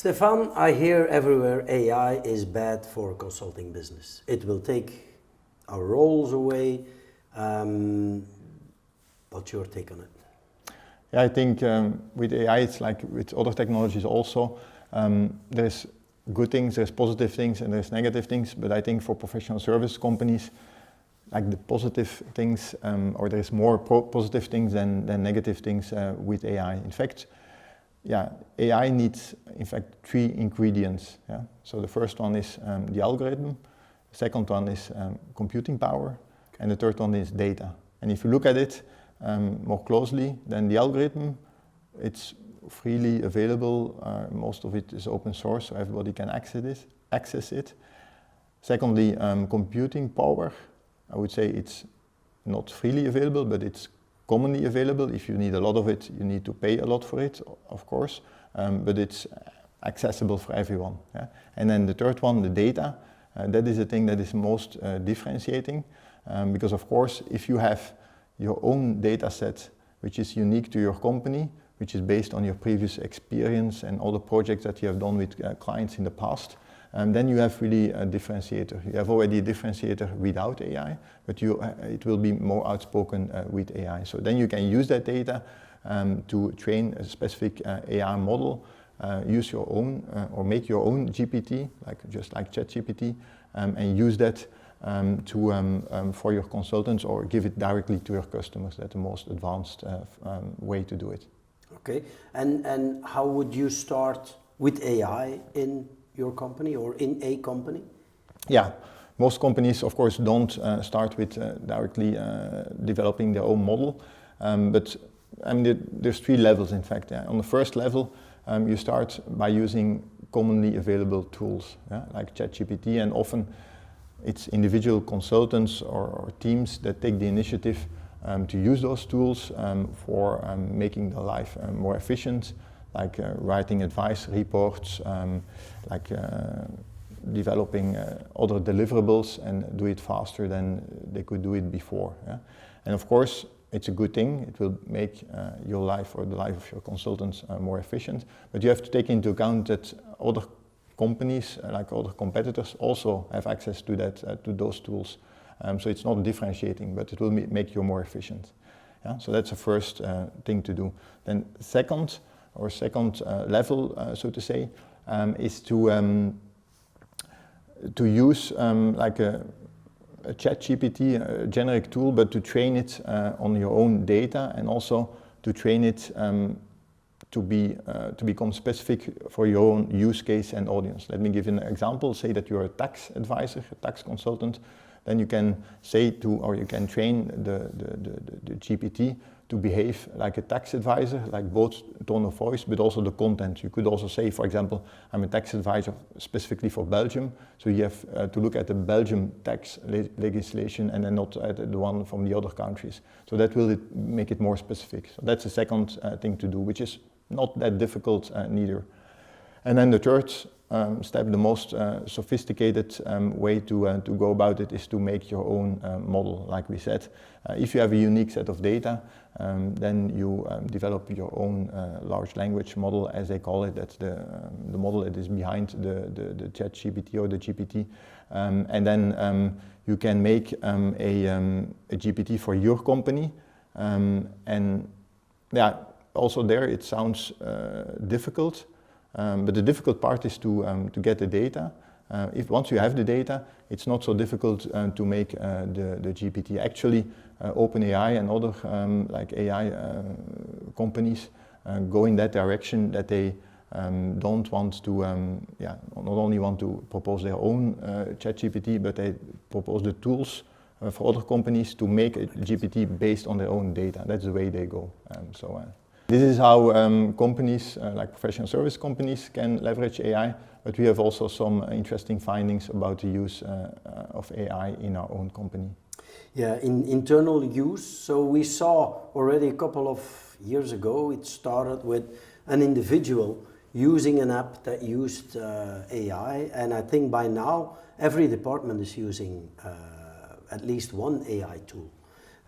Stefan, I hear everywhere AI is bad for consulting business. It will take our roles away. What's your take on it? Yeah, I think with AI, it's like with other technologies also. There's good things, there's positive things, and there's negative things. But I think for professional service companies, like the positive things, or there's more positive things than negative things with AI. In fact, yeah, AI needs, in fact, 3 ingredients. Yeah? So the first one is the algorithm, the second one is computing power, and the third one is data. And if you look at it more closely, then the algorithm, it's freely available. Most of it is open source, so everybody can access it. Secondly, computing power, I would say it's not freely available, but it's commonly available. If you need a lot of it, you need to pay a lot for it, of course, but it's accessible for everyone. Yeah? And then the third one, the data, that is the thing that is most differentiating, because of course, if you have your own data set, which is unique to your company, which is based on your previous experience and all the projects that you have done with clients in the past, then you have really a differentiator. You have already a differentiator without AI, but it will be more outspoken with AI. So then you can use that data to train a specific AI model, use your own or make your own GPT, just like ChatGPT, and use that for your consultants or give it directly to your customers. That's the most advanced way to do it. Okay, and how would you start with AI in your company or in a company? Yeah, most companies, of course, don't start with directly developing their own model, but I mean, there's 3 levels, in fact. Yeah. On the first level, you start by using commonly available tools, yeah, like ChatGPT, and often it's individual consultants or teams that take the initiative to use those tools for making their life more efficient, like writing advice reports, like developing other deliverables and do it faster than they could do it before. Yeah? And of course, it's a good thing. It will make your life or the life of your consultants more efficient. But you have to take into account that other companies, like other competitors, also have access to to those tools. So it's not differentiating, but it will make you more efficient. Yeah? So that's the first thing to do. Then second level, so to say, is to use like a ChatGPT, a generic tool, but to train it on your own data, and also to train it to become specific for your own use case and audience. Let me give you an example. Say that you're a tax advisor, a tax consultant. Then you can you can train the GPT to behave like a tax advisor, like both tone of voice, but also the content. You could also say, for example, I'm a tax advisor specifically for Belgium, so you have to look at the Belgium tax legislation and then not at the one from the other countries. So that will make it more specific. So that's the second thing to do, which is not that difficult neither. And then the third step, the most sophisticated way to go about it is to make your own model, like we said. If you have a unique set of data, then you develop your own large language model, as they call it. That's the model that is behind the ChatGPT or the GPT. And then you can make a GPT for your company. And yeah, also there it sounds difficult. But the difficult part is to get the data. Once you have the data, it's not so difficult to make the GPT. Actually, OpenAI and other like AI companies go in that direction, that they don't want to, not only want to propose their own ChatGPT, but they propose the tools for other companies to make a GPT based on their own data. That's the way they go. This is how companies, like professional service companies, can leverage AI, but we have also some interesting findings about the use of AI in our own company. Yeah, in internal use, so we saw already a couple of years ago, it started with an individual using an app that used AI, and I think by now every department is using at least one AI tool.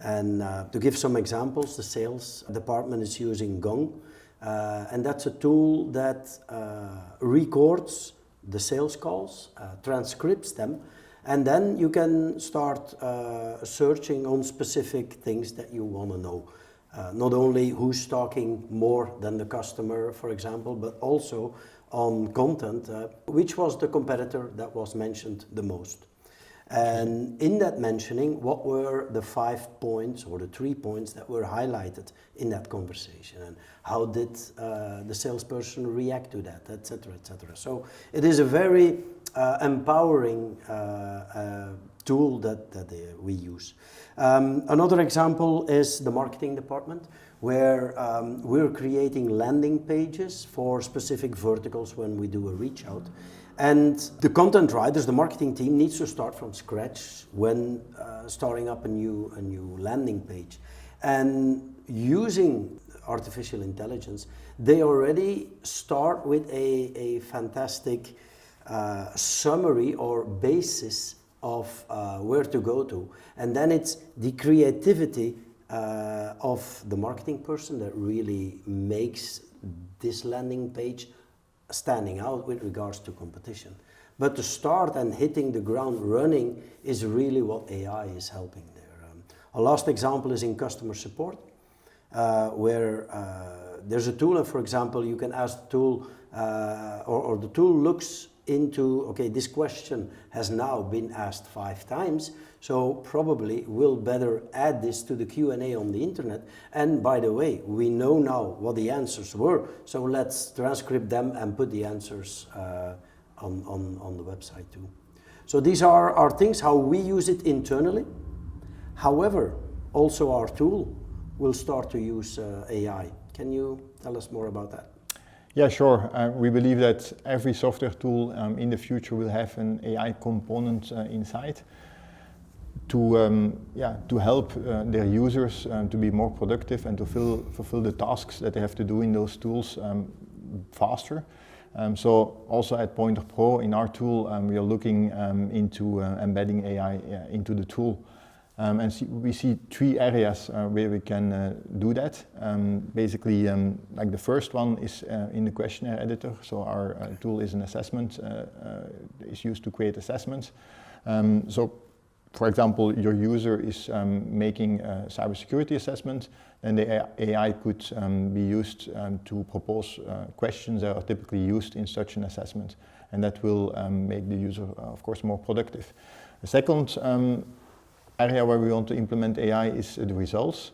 And to give some examples, the sales department is using Gong. And that's a tool that records the sales calls, transcripts them, and then you can start searching on specific things that you want to know. Not only who's talking more than the customer, for example, but also on content, which was the competitor that was mentioned the most. And in that mentioning, what were the 5 points or the 3 points that were highlighted in that conversation, and how did the salesperson react to that, etc., etc. So it is a very empowering tool that we use. Another example is the marketing department, where we're creating landing pages for specific verticals when we do a reach out. And the content writers, the marketing team, needs to start from scratch when starting up a new landing page. And using artificial intelligence, they already start with a fantastic summary or basis of where to go to. And then it's the creativity of the marketing person that really makes this landing page standing out with regards to competition. But to start and hitting the ground running is really what AI is helping there. A last example is in customer support, where there's a tool, and for example, you can ask the tool, or the tool looks into, okay, this question has now been asked 5 times, so probably we'll better add this to the Q&A on the internet. And by the way, we know now what the answers were, so let's transcript them and put the answers on the website too. So these are our things, how we use it internally. However, also our tool will start to use AI. Can you tell us more about that? Yeah, sure. We believe that every software tool in the future will have an AI component inside to help their users to be more productive and to fulfill the tasks that they have to do in those tools faster. So also at Pointerpro, in our tool, we are looking into embedding AI into the tool. And we see 3 areas where we can do that. Basically, like the first one is in the questionnaire editor. So our tool is an assessment, is used to create assessments. So, for example, your user is making a cybersecurity assessment, and the AI could be used to propose questions that are typically used in such an assessment. And that will make the user, of course, more productive. The second area where we want to implement AI is the results.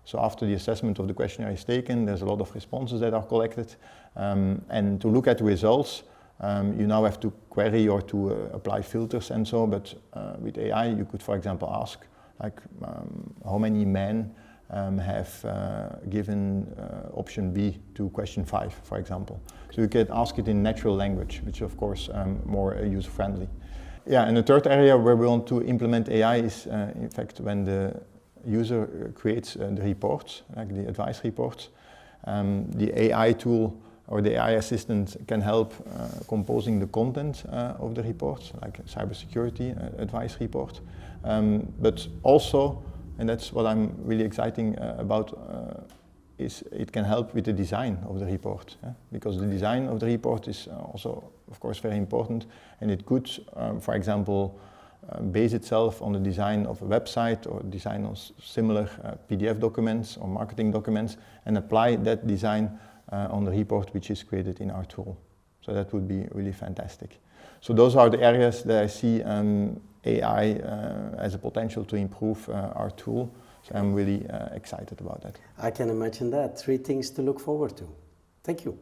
So after the assessment of the questionnaire is taken, there's a lot of responses that are collected. And to look at the results, you now have to query or to apply filters and so, but with AI you could, for example, ask like how many men have given option B to question 5, for example. So you can ask it in natural language, which of course more user-friendly. Yeah, and the third area where we want to implement AI is, in fact, when the user creates the reports, like the advice reports. The AI tool or the AI assistant can help composing the content of the reports, like cybersecurity advice report. But also, and that's what I'm really excited about, is it can help with the design of the report, because the design of the report is also, of course, very important, and it could, for example, base itself on the design of a website or design on similar PDF documents or marketing documents, and apply that design on the report which is created in our tool. So that would be really fantastic. So those are the areas that I see AI as a potential to improve our tool. So I'm really excited about that. I can imagine that. 3 things to look forward to. Thank you.